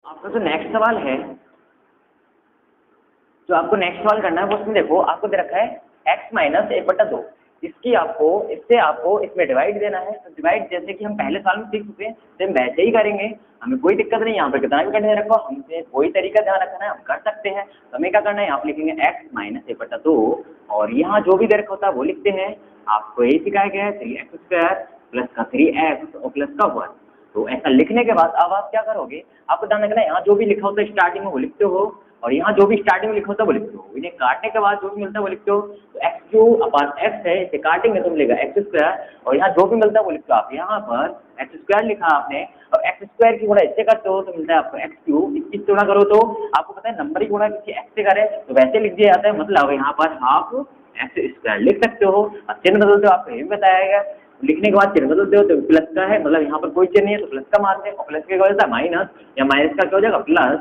आपका जो नेक्स्ट सवाल है, जो आपको नेक्स्ट सवाल करना है वो उसमें देखो आपको दे रखा है x माइनस 1/2। इससे आपको इसमें डिवाइड देना है। तो डिवाइड जैसे कि हम पहले साल में सीख चुके हैं, सेम वैसे ही करेंगे, हमें कोई दिक्कत नहीं। यहाँ पर कितना भी करने रखो, हमसे कोई तरीका ध्यान रखना है, हम कर सकते हैं। तो हमें क्या करना है, यहाँ पर लिखेंगे x माइनस 1/2 और यहाँ जो भी दे रखा होता है वो लिखते हैं। आपको यही सिखाया गया है 3x² प्लस का 3x और प्लस का 1। तो ऐसा लिखने के बाद अब आप क्या करोगे, आपको ध्यान रखना है यहाँ जो भी लिखा होता है स्टार्टिंग में वो लिखते हो और यहाँ जो भी स्टार्टिंग में लिखा होता है वो लिखते हो। इन्हें काटने के बाद जो भी मिलता है वो लिखते हो। तो x³ है, इसे काटेंगे तो मिलेगा x² और यहाँ जो भी मिलता है वो लिखते हो। आप यहाँ पर x² लिखा आपने और x² की गुणा इससे करते हो तो मिलता है आपको x³। इसकी गुणा करो तो आपको पता है नंबर ही गुणा किसी x से करे तो वैसे लिख दिया जाता है। मतलब यहाँ पर हाफ x² लिख सकते हो। अब चिन्ह बदलते हो, आपको ये भी बताया गया। लिखने के बाद चिन्ह बदलते हो तो प्लस का है, मतलब यहाँ पर कोई चिन्ह नहीं है तो प्लस का मानते हैं और प्लस के क्या होता है माइनस, या माइनस का क्या हो जाएगा प्लस,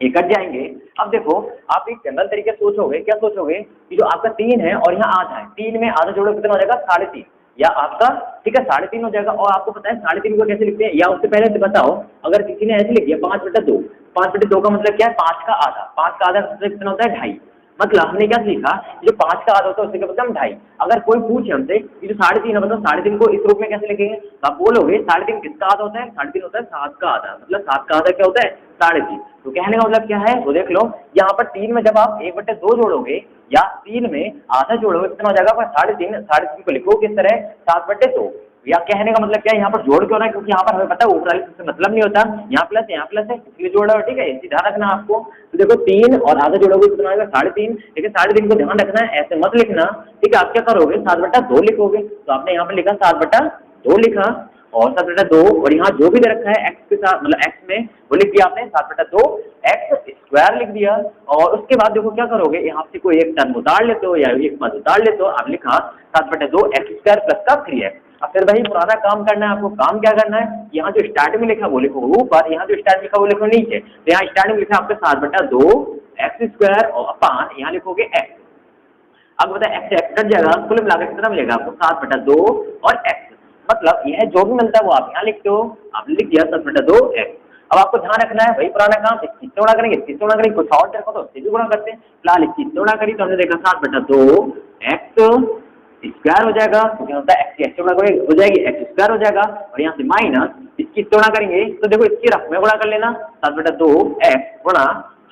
ये कट जाएंगे। अब देखो आप एक जनरल तरीके से सोचोगे, क्या सोचोगे कि जो आपका 3 है और यहाँ आधा है, 3 में आधा जोड़ो कितना हो जाएगा 3.5 या आपका ठीक है 3.5 हो जाएगा। और आपको पता है 3.5 को कैसे लिखते हैं, या उससे पहले से बताओ, अगर किसी ने ऐसे लिख दिया 5/2, 5/2 का मतलब क्या है 5 का आधा, 5 का आधा कितना होता है 2.5। मतलब हमने क्या सीखा, जो 5 का आधा होता है उससे क्या मतलब 2.5। अगर कोई पूछे हमसे कि जो 3.5 है मतलब 3.5 को इस रूप में कैसे लिखेंगे, तो आप बोलोगे 3.5 किसका आधा होता है, 3.5 होता है 7 का आधा, मतलब 7 का आधा क्या होता है 3.5। तो कहने का मतलब क्या है वो देख लो, यहाँ पर 3 में जब आप 1/2 जोड़ोगे या 3 में आधा जोड़ोगे कितना हो जाएगा, 3.5 को लिखो किस तरह 7/2। या कहने का मतलब क्या है, यहाँ पर जोड़ क्यों रहा है, क्योंकि यहाँ पर हमें पता है ऊपर वाले से मतलब नहीं होता, यहाँ प्लस है इसलिए जोड़ रहा है। ठीक है, इसी ध्यान रखना आपको। तो देखो 3 और आधा जोड़ोगे कितना आएगा 3.5, लेकिन 3.5 को ध्यान रखना है, ऐसे मत लिखना। ठीक है, आप क्या करोगे 7/2 लिखोगे। तो आपने यहाँ पर लिखा 7/2 लिखा और 7/2 और यहाँ जो भी दे रखा है x के साथ मतलब x में वो लिख दिया आपने 7/2 x² लिख दिया। और उसके बाद देखो क्या करोगे, यहाँ से कोई एक टर्म उतार लेते हो या एक पद उतार लेते हो। आप लिखा 7/2 x² प्लस का 3x। अब फिर भाई पुराना काम करना है आपको। काम क्या करना है, यहाँ जो स्टार्ट में लिखा वो लिखो ऊपर, यहाँ जो स्टार्ट लिखा वो लिखो नीचे। तो यहाँ स्टार्ट में लिखा आपका 7/2 x² और अपान यहाँ लिखोगे x। अब बताए x कट जाएगा, कुल मिलाकर कितना मिलेगा आपको 7/2 और x। मतलब यह जो भी मिलता है वो आप यहाँ लिखते हो, आपने लिख दिया 7/2 x। अब आपको ध्यान रखना है वही पुराना काम, इसकी गुणा करेंगे, इसकी गुणा करेंगे, कुछ और देखो तो इससे भी गुणा करते हैं। फिलहाल इसकी गुणा करी तो हमने देखा 7/2 x² हो जाएगा, क्योंकि होता है x गुणा करेंगे हो जाएगी x² हो जाएगा। और यहाँ से माइनस इसकी गुणा करेंगे तो देखो इसकी रफ में गुणा कर लेना 7/2 x गुणा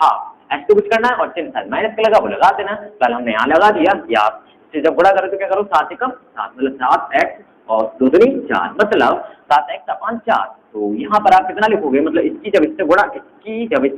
हाफ। ऐसे तो कुछ करना है और चिन्ह साथ माइनस का लगा वो लगा देना। कल हमने यहाँ लगा दिया, या आप इसे जब गुणा करो तो क्या करो 7 एकम 7 मतलब 7x और 2 दूनी 4 मतलब 7x/4। तो यहाँ पर आप कितना लिखोगे, मतलब इसकी जब इससे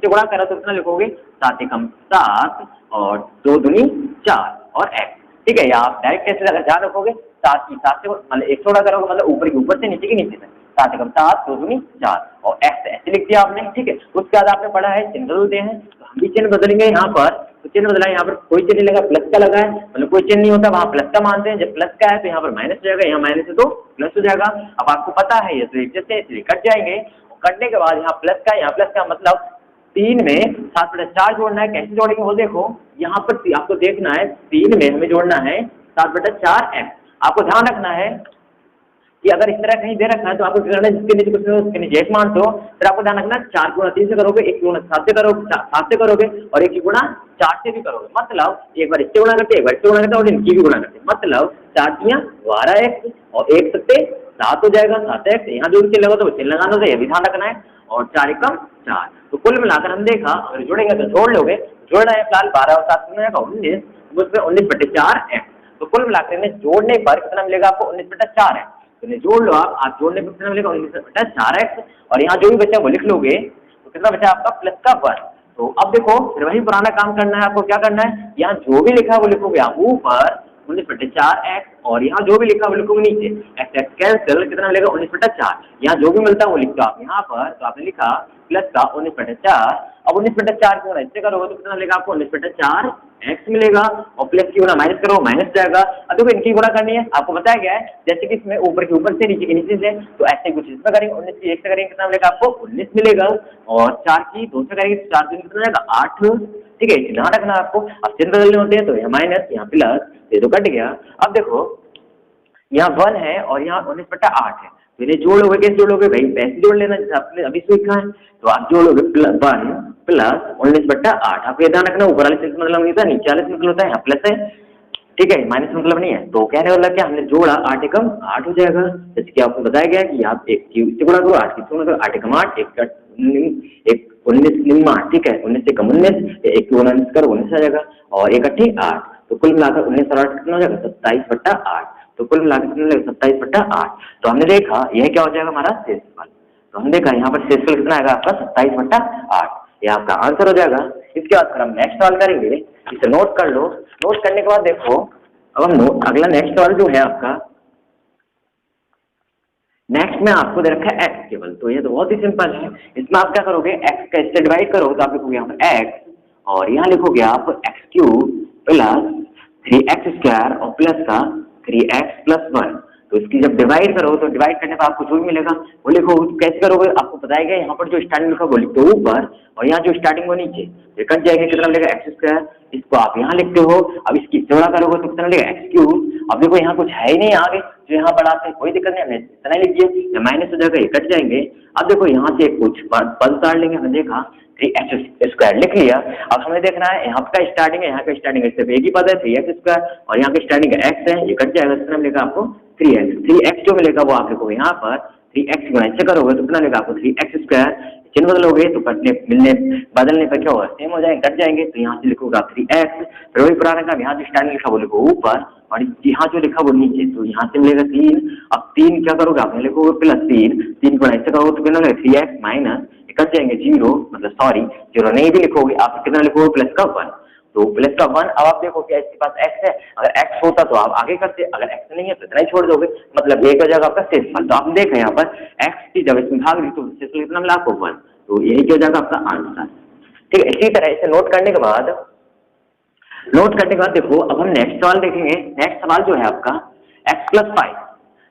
गुणा करा तो कितना लिखोगे 7 एकम 7 और 2 दूनी 4 और x। ठीक है, या आप डायरेक्ट कैसे ध्यान रखोगे 7 की 7 से मतलब 1 गुणा करोगे मतलब ऊपर की ऊपर से नीचे की नीचे से 7 एकम 7 2 दूनी 4 और x ऐसे लिख दिया आपने। ठीक है, उसके बाद आपने पढ़ा है चिन्ह बदलते हैं, तो हम भी चिन्ह बदलेंगे यहाँ पर। तो चिन्ह बदला, यहाँ पर कोई चिन्ह लगा प्लस का लगा है, मतलब कोई चिन्ह नहीं होता वहाँ प्लस का मानते हैं। जब प्लस का है तो यहाँ पर माइनस हो जाएगा, यहाँ माइनस है तो प्लस हो जाएगा। अब आपको पता है ये तो जैसे इसलिए कट जाएंगे। कटने के बाद यहाँ प्लस का, यहाँ प्लस का मतलब 3 में 7/4 जोड़ना है। कैसे जोड़ेंगे वो देखो, यहाँ पर आपको देखना है 3 में हमें जोड़ना है 7/4x। आपको ध्यान रखना है कि अगर इस तरह कहीं दे रखना है तो आपको क्या करना है, जिसके नीचे कुछ उसके नीचे 1 मानते हो, फिर आपको ध्यान रखना 4 गुणा 3 से करोगे, 1 गुणा 7 से करोगे, 7 से करोगे और 1 गुणा 4 से भी करोगे। मतलब एक बार इससे गुणा करते, एक बार इससे गुणा करते और इनकी भी गुणा करते। मतलब 4 तियां 12x और 1 सत्ते 7 हो जाएगा 7x। यहाँ जो चिन्ह लगा तो वो चिन्ह लगाना होता है, ये भी ध्यान रखना है। और 4 एकम 4। तो कुल मिलाकर हम देखा अगर जोड़ेंगे तो जोड़ लोगे, जोड़ रहे हैं फिलहाल 12 और 7 में 19, उसमें 19/4x। तो कुल मिलाकर इन्हें जोड़ने पर कितना मिलेगा आपको 19/4x। तो इन्हें जोड़ लो आप जोड़ने पर कितना मिलेगा 19/4x और यहाँ जो भी बचा वो लिख लोगे तो कितना बचा आपका प्लस का 1। तो अब देखो फिर वही पुराना काम करना है आपको। क्या करना है, यहाँ जो भी लिखा है वो लिखोगे आप ऊपर 19/4x और यहाँ जो भी लिखा है वो लिखोगे नीचे। x कैंसिल कितना मिलेगा 19/4। यहाँ जो भी मिलता है वो लिखते हो आप यहाँ पर, तो आपने लिखा प्लस का 19/4। अब 19/4 की गुणा इससे करोगे तो कितना मिलेगा आपको 19/4x मिलेगा और प्लस की गुणा माइनस करो माइनस जाएगा। अब देखो इनकी गुणा करनी है, आपको बताया गया है जैसे कि इसमें ऊपर के ऊपर से नीचे के नीचे से, तो ऐसे कुछ इसमें करेंगे 19 की 1 से करेंगे कितना मिलेगा आपको 19 मिलेगा और 4 की 2 से करेंगे 4 दूनी कितना जाएगा 8। ठीक है, ध्यान रखना आपको। अब चिन्ह बदलने होते हैं तो यहाँ माइनस यहाँ प्लस, ये तो कट गया। अब देखो यहाँ 1 है और यहाँ 19/8 है, तो इन्हें जोड़ोगे, कैसे जोड़ोगे भाई, वैसे जोड़ लेना जैसे आपने अभी सीखा है। तो आप जोड़ोगे 1 प्लस 19/8। आपको ये ध्यान रखना, ऊपर वाले से मतलब नहीं था, नीचे वाले से मतलब होता है, यहाँ प्लस है, ठीक है, माइनस मतलब नहीं है। तो कहने वाला क्या, हमने जोड़ा 8 एकम 8 हो जाएगा, जैसे कि आपको बताया गया कि आप 1 से गुणा करो, 8 से गुणा करो, 8 एकम 8, 1 19 निम्न 8, ठीक है, 19 से कम 19, 1 के 19 करो 19 आ जाएगा, और 1 8 8, तो कुल मिलाकर 19 और 8 कितना हो जाएगा, 27/8। तो कुल मिलाकर कितना हो जाएगा, 27/8। तो हमने देखा यह क्या हो जाएगा हमारा शेषफल। तो हमने देखा यहाँ पर शेषफल कितना आएगा आपका 27/8, ये आपका आंसर हो जाएगा। इसके बाद फिर हम नेक्स्ट सवाल करेंगे, इसे नोट कर लो। नोट करने के बाद देखो, अब हम अगला नेक्स्ट सवाल जो है आपका, नेक्स्ट में आपको दे रखा है एक्स केवल। तो ये तो बहुत ही सिंपल है। इसमें आप क्या करोगे, एक्स का इससे डिवाइड करोगे तो आप लिखोगे यहाँ पर एक्स, और यहाँ लिखोगे आप x³ प्लस 3x² और प्लस का 3x+1। तो इसकी जब डिवाइड करो तो डिवाइड करने पर आपको जो भी मिलेगा वो लिखो। कैसे करोगे, आपको बताया गया यहाँ पर जो स्टार्टिंग लिखा वो लिखते हो ऊपर, और यहाँ जो स्टार्टिंग वो नीचे, ये कट जाएगा, कितना मिलेगा x², इसको आप यहाँ लिखते हो। अब इसकी चौड़ा करोगे तो कितना मिलेगा x³। अब देखो यहाँ कुछ है ही नहीं आगे जो यहाँ बढ़ाते हैं, कोई दिक्कत नहीं, हमने इतना लिख दिया, माइनस हो जाएगा, ये कट जाएंगे। अब देखो यहाँ से कुछ पद उतार लेंगे, हमने देखा 3x² लिख लिया। अब हमें देखना है यहाँ का स्टार्टिंग है, यहाँ का स्टार्टिंग है, सिर्फ एक ही पद है 3x², और यहाँ का स्टार्टिंग है x है, ये कट जाएगा, कितना मिलेगा आपको 3x जो मिलेगा वो आप लिखोगे यहाँ पर 3x गुणा इससे करोगे तो कितना मिलेगा आपको 3x²। चिन्ह बदलोगे तो कटने मिलने बदलने पर क्या होगा, सेम हो जाएंगे, कट जाएंगे। तो यहाँ से लिखोगे आप 3x, फिर वही पुराना काम, यहाँ जो स्टार्टिंग लिखा वो लिखो ऊपर, और यहाँ जो लिखा वो नीचे। तो यहाँ से मिलेगा 3। अब 3 क्या करोगे, आपने लिखोगे +3 गुणा इससे करोगे तो कितना मिलेगा 3x माइनस, कट जाएंगे 0, मतलब सॉरी 0 नहीं भी लिखोगे आप, कितना लिखोगे प्लस का 1। तो प्लस का 1। अब आप देखो कि इसके पास x है, अगर x होता तो आप आगे करते, अगर x नहीं है तो इतना ही छोड़ दोगे, मतलब एक हो जाएगा आपका शेषफल। तो आपने देखा यहाँ पर x की जब इसमें भाग दी तो शेषफल कितना मिला आपको 1, तो यही क्या हो जाएगा आपका आंसर। ठीक है, इसी तरह इसे नोट करने के बाद देखो, अब हम नेक्स्ट सवाल देखेंगे। नेक्स्ट सवाल जो है आपका x+5।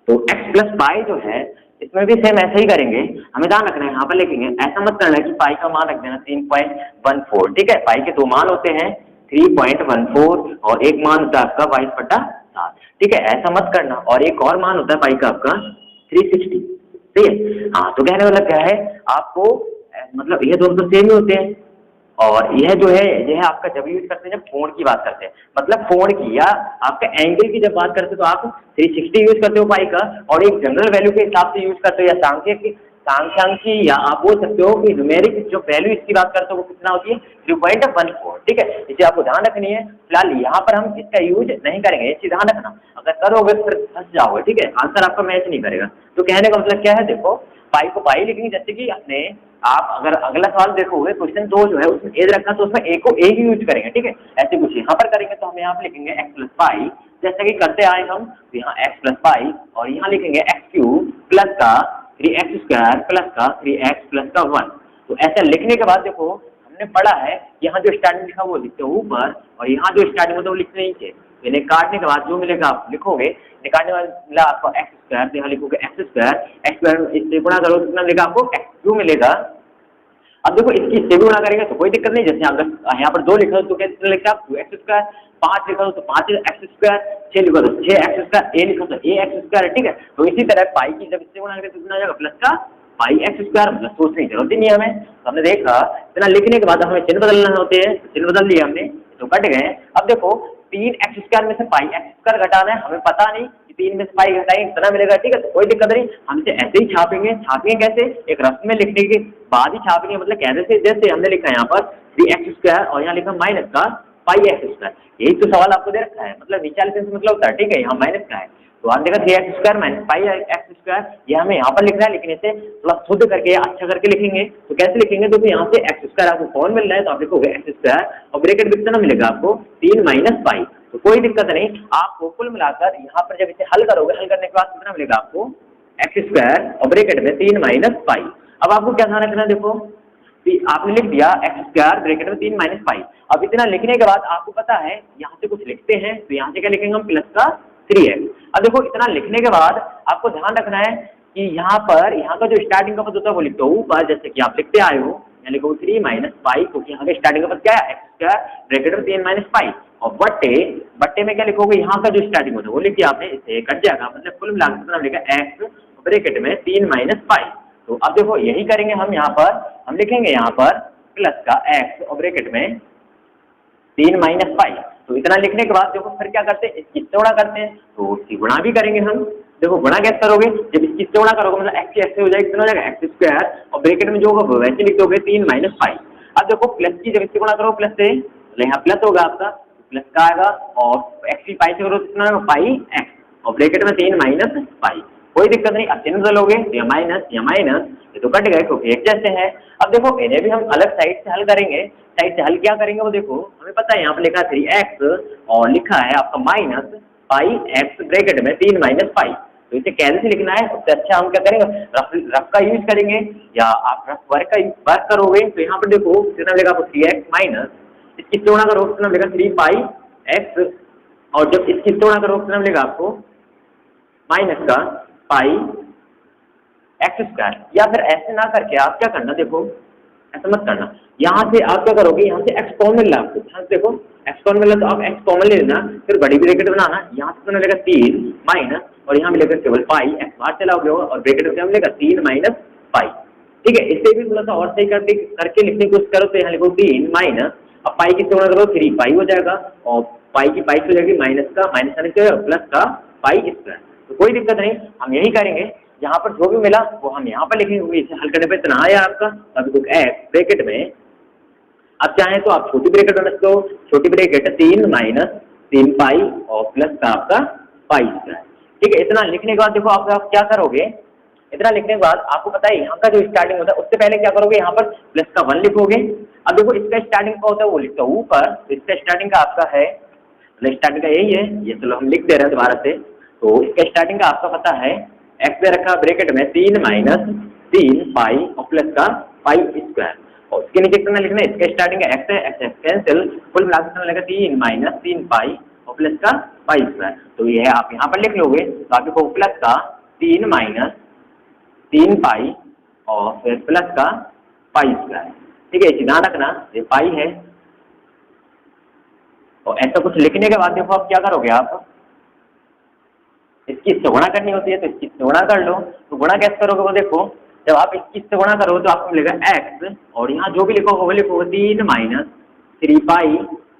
तो x+5 जो है इसमें भी सेम ऐसे ही करेंगे। हमें ध्यान रखना है, यहाँ पर लिखेंगे, ऐसा मत करना है कि पाई का मान रख देना 3.14, ठीक है। पाई के 2 मान होते हैं 3.14 और एक मान होता है आपका 22/7, ठीक है, ऐसा मत करना। और एक और मान होता है पाई का आपका 360, ठीक है। हाँ, तो कहने वाला क्या है आपको, मतलब ये दोनों तो सेम ही होते हैं, और यह जो है यह आपका जब यूज करते हैं जब कोण की बात करते हैं, मतलब कोण की या आपका एंगल की जब बात करते हैं तो आप 360 यूज करते हो पाई का, और एक जनरल वैल्यू के हिसाब से यूज करते हो, या सांख्यिकी, या आप बोल सकते हो कि न्यूमेरिक जो वैल्यू इसकी बात करते हो वो कितना होती है 3.14, ठीक है। इसे आपको ध्यान रखनी है। फिलहाल यहाँ पर हम इसका यूज नहीं करेंगे, ये चीज ध्यान रखना, अगर करोगे फिर फंस जाओगे, ठीक है, आंसर आपका मैच नहीं करेगा। तो कहने का मतलब क्या है, देखो पाई को पाई लिखेंगे, जैसे कि अपने आप अगर अगला सवाल देखोगे क्वेश्चन 2 जो है उसमें ए रखा तो उसमें ए को ए ही यूज करेंगे, ठीक है। ऐसे कुछ यहाँ पर करेंगे तो हम यहाँ पर लिखेंगे x+5, जैसे कि करते आए हम, तो यहाँ x+5, और यहाँ लिखेंगे x³ प्लस का 3x² प्लस का 3x प्लस का 1। तो ऐसा लिखने के बाद देखो हमने पढ़ा है, यहाँ जो स्टार्टिंग लिखा वो लिखते हो ऊपर, और यहाँ जो स्टार्टिंग होता है वो लिखते नीचे। इन्हें काटने के बाद जो मिलेगा आप लिखोगे, निकालने वाला मिला आपको x², तो यहाँ लिखोगे x² इससे गुणा करो तो कितना मिलेगा आपको x³ मिलेगा। अब देखो इसकी इससे भी गुणा करेंगे तो कोई दिक्कत नहीं, जैसे अगर यहाँ पर 2 लिखा हो तो कितना लिखा आप 2x², 5 लिखा हो तो 5x², 6 लिखा तो 6x², a लिखा तो ax², ठीक है। तो इसी तरह पाई की जब इससे गुणा करें तो कितना हो जाएगा प्लस का पाई x², मतलब सोचने की जरूरत ही नहीं हमें। तो हमने देखा इतना लिखने के बाद हमें चिन्ह बदलना होते हैं, चिन्ह बदल लिया हमने तो कट गए। अब देखो 3x² में से पाई x² घटाना है, हमें पता नहीं कि 3 में से पाई घटाएंगे कितना मिलेगा, ठीक है। तो कोई दिक्कत नहीं, हम इसे ऐसे ही छापेंगे कैसे, एक रस्म में लिखने के बाद ही छापेंगे, मतलब कैसे, जैसे हमने लिखा है यहाँ पर 3x² और यहाँ लिखा माइनस का पाई x², यही तो सवाल आपको दे रखा है, मतलब नीचे वाले सेंस मतलब होता है, ठीक है। यहाँ माइनस का है तो आप देखा 3x² माइनस पाई x², ये हमें यहाँ पर लिखना है, लेकिन इसे थोड़ा शुद्ध करके अच्छा करके लिखेंगे। तो कैसे लिखेंगे, तो यहाँ से x² आपको कौन मिल रहा है तो आप लिखोगे x² और ब्रैकेट कितना मिलेगा आपको 3 माइनस पाई। तो कोई दिक्कत नहीं, आपको कुल मिलाकर यहाँ पर जब इसे हल करोगे, हल करने के बाद कितना मिलेगा आपको x² और ब्रैकेट में 3 माइनस पाई। अब आपको क्या ध्यान रखना है, देखो आपने लिख दिया x² ब्रैकेट में 3 माइनस पाई। अब इतना लिखने के बाद आपको पता है यहाँ से कुछ लिखते हैं, तो यहाँ से क्या लिखेंगे हम प्लस का 3x। अब देखो इतना लिखने के बाद आपको ध्यान रखना है कि यहाँ का जो स्टार्टिंग का पद होता है वो लिखते हो ऊपर, जैसे कि आप लिखते आए हो, यहाँ लिखो 3 माइनस पाई, क्योंकि यहाँ का स्टार्टिंग का पद क्या है x² ब्रैकेट में 3 माइनस पाई, और बट्टे में क्या लिखोगे, यहाँ का जो स्टार्टिंग होता है वो लिख दिया आपने, इससे कट जाएगा, मतलब कुल मिलाकर कितना मिलेगा x ब्रैकेट में 3 माइनस पाई। तो अब देखो यही करेंगे हम यहाँ पर, हम लिखेंगे यहाँ पर प्लस का x और ब्रैकेट में 3 माइनस पाई। तो इतना लिखने के बाद देखो फिर क्या करते हैं, इसकी गुणा करते हैं, तो इसकी गुणा भी करेंगे हम। देखो गुणा कैसे करोगे, जब इसकी गुणा करोगे मतलब x ऐसे हो जाएगा, कितना हो जाएगा x स्क्वायर और ब्रैकेट में जो होगा वैसे लिख दोगे 3 माइनस पाई। अब देखो प्लस की जब इसकी गुणा करो प्लस से, तो यहाँ प्लस होगा आपका, प्लस का आएगा और x की पाई से करो कितना होगा पाई x और ब्रैकेट में 3 माइनस पाई। कोई दिक्कत नहीं, अब चिन्ह बदलोगे या माइनस ये तो कट गए क्योंकि एक जैसे है। अब देखो इन्हें भी हम अलग साइड से हल करेंगे, साइड से हल क्या करेंगे वो देखो, हमें पता है यहाँ पर लिखा 3x और लिखा है आपका माइनस पाई x ब्रैकेट में 3 माइनस पाई। तो इसे कैसे लिखना है, उससे अच्छा हम क्या करेंगे, रफ का यूज करेंगे या आप रफ वर्क का वर्क करोगे। तो यहाँ पर देखो कितना मिलेगा आपको 3x माइनस इसकी गुणा करो कितना मिलेगा 3 पाई x और जब इसकी गुणा करो कितना मिलेगा आपको माइनस का पाई एक्स स्क्वायर। या फिर ऐसे ना करके आप क्या करना, देखो ऐसा मत करना, यहाँ से आप क्या करोगे, यहाँ से एक्स कॉमन मिला आपको, यहाँ से देखो एक्स कॉमन मिला तो आप एक्स कॉमन ले लेना, फिर बड़ी ब्रैकेट बनाना, यहाँ से मिलेगा 3 माइनस और यहाँ मिलेगा केवल पाई एक्स बाहर चलाओगे और ब्रैकेट में क्या मिलेगा 3 माइनस पाई। ठीक है, इससे भी थोड़ा सा और सही करके लिखने की कोशिश करो, तो यहाँ लिखो 3 माइनस अब पाई की गुणा करो 3 पाई हो जाएगा और पाई की पाई हो जाएगी माइनस का माइनस आने से प्लस का पाई स्क्वायर। तो कोई दिक्कत नहीं, हम यही करेंगे, यहाँ पर जो भी मिला वो हम यहाँ पर लिखेंगे। इसे हल करने पे इतना आया आपका, अभी कुछ एक्स ब्रैकेट में अब चाहें तो आप छोटी ब्रैकेट बना सकते हो, छोटी ब्रैकेट 3 माइनस 3 पाई और प्लस का आपका पाई स्क्वायर। ठीक है, इतना लिखने के बाद देखो आप क्या करोगे, इतना लिखने के बाद आपको पता है यहाँ का जो स्टार्टिंग होता है उससे पहले क्या करोगे, यहाँ पर प्लस का 1 लिखोगे। अब देखो इसका स्टार्टिंग का होता है वो लिखता हूँ ऊपर, तो इसका स्टार्टिंग का आपका है, स्टार्टिंग का यही है ये, चलो हम लिख दे रहे हैं दोबारा से। तो इसका स्टार्टिंग का आपका पता है एक्स दे रखा ब्रैकेट में 3 माइनस 3 पाई और प्लस का पाई स्क्वायर और उसके नीचे कितना लिखना है, इसका स्टार्टिंग का एक्स है, एक्स कैंसिल, कुल मिलाकर कितना लगेगा 3 माइनस 3 पाई और प्लस का पाई स्क्वायर। तो ये है आप यहाँ पर लिख लोगे, तो आप देखो प्लस का 3 माइनस 3 पाई और फिर प्लस का पाई स्क्वायर। ठीक है, ध्यान रखना ये पाई है। और ऐसा कुछ लिखने के बाद देखो आप क्या करोगे, आप इसकी गुणा करनी होती है तो इसकी गुणा कर लो। तो गुणा कैसे करोगे वो देखो, जब आप इसकी गुणा करो तो आपको मिलेगा x और यहाँ जो भी लिखोगे वो लिखोगे 3 माइनस 3 पाई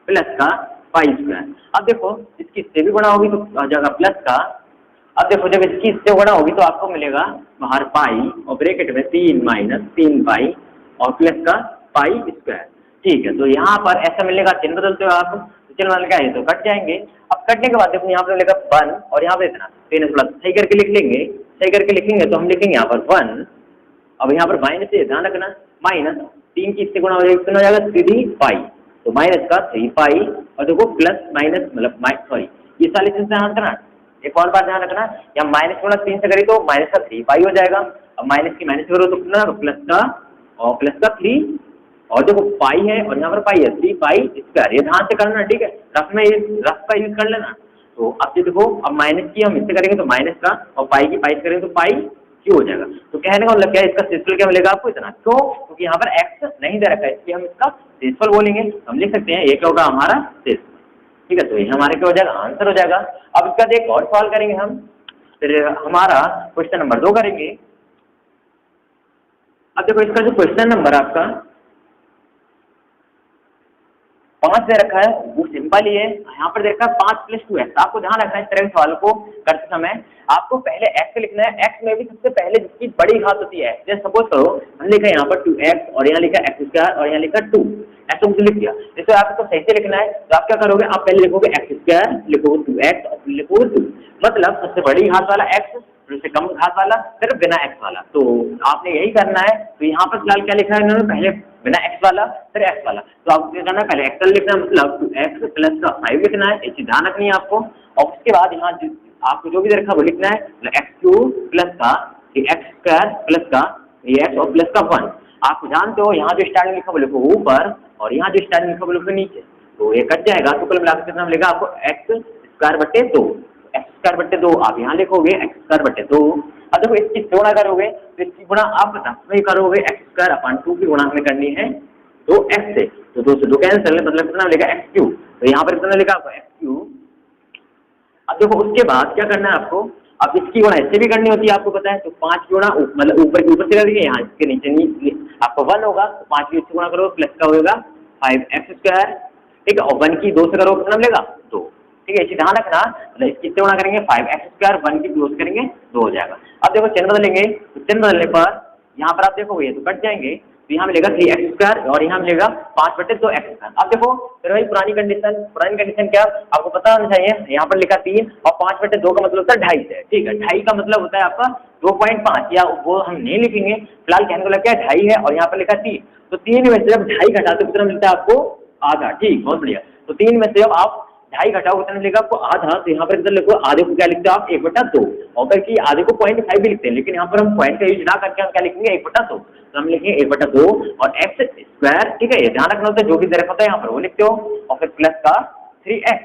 प्लस का पाई स्क्वायर। अब देखो इसकी इससे भी गुणा होगी तो आ जाएगा प्लस का। अब देखो जब इसकी इससे गुणा होगी तो आपको मिलेगा बाहर पाई और ब्रैकेट में 3 माइनस 3 पाई और प्लस का पाई स्क्वायर। ठीक है, तो यहाँ पर ऐसा मिलेगा, चिन्ह बदलते हो आप, चिन्ह बदल गया तो कट जाएंगे। अब कटने के बाद देखो यहाँ पर मिलेगा 1 और यहाँ पे इतना, तो इन्हें थोड़ा सही करके लिख लेंगे, सही करके लिखेंगे तो हम लिखेंगे यहाँ पर 1। अब यहाँ पर माइनस से ध्यान रखना, माइनस 3 की इससे गुणा हो जाएगा, कितना हो जाएगा 3 पाई, तो माइनस का 3 पाई और देखो प्लस माइनस मतलब सॉरी ये सारे चीज ध्यान रखना। एक और बात ध्यान रखना, या माइनस गुणा 3 से करी तो माइनस का 3 पाई हो जाएगा, अब माइनस की माइनस करो तो कितना प्लस का और प्लस का 3 और देखो पाई है और यहाँ पर पाई है 3 पाई स्क्वायर। ये ध्यान से करना, ठीक है, रफ का यूज कर लेना। तो अब ये देखो अब माइनस की हम इससे करेंगे तो माइनस का और पाई की पाई से करेंगे तो पाई क्यों हो जाएगा। तो कहने का मतलब क्या है, इसका शेषफल क्या मिलेगा आपको इतना, क्यों, क्योंकि यहाँ पर एक्स नहीं दे रखा है इसलिए हम इसका शेषफल बोलेंगे। हम लिख सकते हैं एक होगा हमारा शेषफल। ठीक है, तो ये हमारे क्या हो जाएगा, आंसर हो जाएगा। अब इसका एक और सवाल करेंगे हम, फिर हमारा क्वेश्चन नंबर 2 करेंगे। अब देखो इसका जो क्वेश्चन नंबर आपका 5 दे रखा है वो सिंपल ही है, यहाँ पर दे रखा है 5 + 2x। आपको ध्यान रखना है इस तरह के सवाल को करते समय आपको पहले x लिखना है, x में भी सबसे पहले जिसकी बड़ी घात होती है, जैसे सपोज करो हमने लिखा यहाँ पर 2x और यहाँ लिखा x स्क्वायर और यहाँ लिखा 2, ऐसा मुझे लिख दिया। जैसे आपको सही से लिखना है तो आप क्या करोगे, आप पहले लिखोगे x स्क्वायर, लिखोगे 2x और फिर लिखोगे 2, मतलब सबसे बड़ी घात वाला x, उससे कम घात वाला, फिर बिना x वाला। तो आपने यही करना है। तो यहाँ पर फिलहाल क्या लिखा है इन्होंने, पहले बिना x वाला फिर x वाला, तो आपको क्या करना है, पहले x लिखना है, मतलब 2x प्लस का 5 लिखना है, ये चीज ध्यान रखनी है आपको। और उसके बाद यहाँ आपको जो भी रखा वो लिखना है, x³ प्लस का x स्क्वायर प्लस का 3x और प्लस का 1। आप जानते हो यहाँ जो स्टार्टिंग लिखा वो लिखो ऊपर और यहाँ जो स्टार्टिंग लिखा वो लिखो नीचे, तो ये कट जाएगा। तो कुल मिलाकर कितना मिलेगा आपको x² बटे 2, x² बटे 2 आप यहाँ लिखोगे x² बटे 2। अब देखो इसकी गुणा करोगे तो इसकी गुणा आप में करोगे x²/2 की गुणा हमें करनी है 2x से, तो 2 से 2 कैंसिल, मतलब कितना मिलेगा x³। तो यहाँ पर कितना लिखा आपको x³। अब देखो उसके बाद क्या करना है आपको, अब इसकी गुणा इससे भी करनी होती है, आपको पता है। तो 5 गुणा मतलब ऊपर के ऊपर से करेंगे, यहाँ इसके नीचे आपको 1 होगा, तो 5 की इससे गुणा करो, प्लस का होगा 5x², ठीक है। और 1 की 2 से करो कितना मिलेगा 2, ठीक है। इसी ध्यान रखना, मतलब इसकी से गुणा करेंगे 5x², 1 की 2 से करेंगे 2 हो जाएगा। अब देखो चिन्ह बदलेंगे, तो चिन्ह बदलने पर यहाँ पर आप देखो ये तो कट जाएंगे, तो यहाँ मिलेगा 3x² और यहाँ मिलेगा 5/2x²। अब देखो फिर वही पुरानी कंडीशन क्या आपको पता होना चाहिए, यहाँ पर लिखा 3 और 5/2 का मतलब होता है 2.5 से, ठीक है। 2.5 का मतलब होता है आपका 2.5, या वो हम नहीं लिखेंगे फिलहाल, कहने को लगा 2.5 है और यहाँ पर लिखा 3, तो 3 में से जब 2.5 घटाते कितना मिलता है आपको आधा, ठीक, बहुत बढ़िया। तो 3 में से जब आप 2.5 घटाओ कितना मिलेगा आपको आधा, तो यहाँ पर कितना लिखो, आधे को क्या लिखते हो आप 1/2, और करके आधे को 0.5 भी लिखते हैं, लेकिन यहाँ पर हम पॉइंट का यूज ना करके हम क्या लिखेंगे 1/2, तो हम लिखेंगे 1/2 और x², ठीक है। ये ध्यान रखना होता है, जो भी दरख्त होता है यहाँ पर वो लिखते हो, और फिर प्लस का 3x।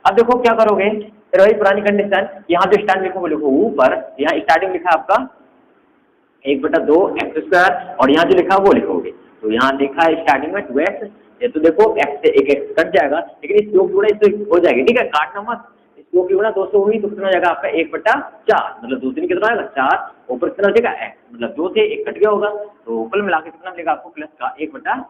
अब देखो क्या करोगे, फिर वही पुरानी कंडीशन, यहाँ जो स्टार्टिंग लिखो वो लिखो ऊपर, यहाँ स्टार्टिंग लिखा आपका 1/2x², और यहाँ जो लिखा वो लिखोगे, तो यहाँ लिखा है स्टार्टिंग में 2x, ये तो देखो x से एक x कट जाएगा, लेकिन इस 2 की गुणा इससे हो जाएगी, ठीक है, काटना मत। इस 2 की गुणा 2 से हुई तो कितना हो जाएगा आपका 1/4, मतलब 2 से कितना आएगा 4, ऊपर कितना हो जाएगा x, मतलब 2 से 1 कट गया होगा, तो कुल मिला के कितना मिलेगा आपको प्लस का 1/4।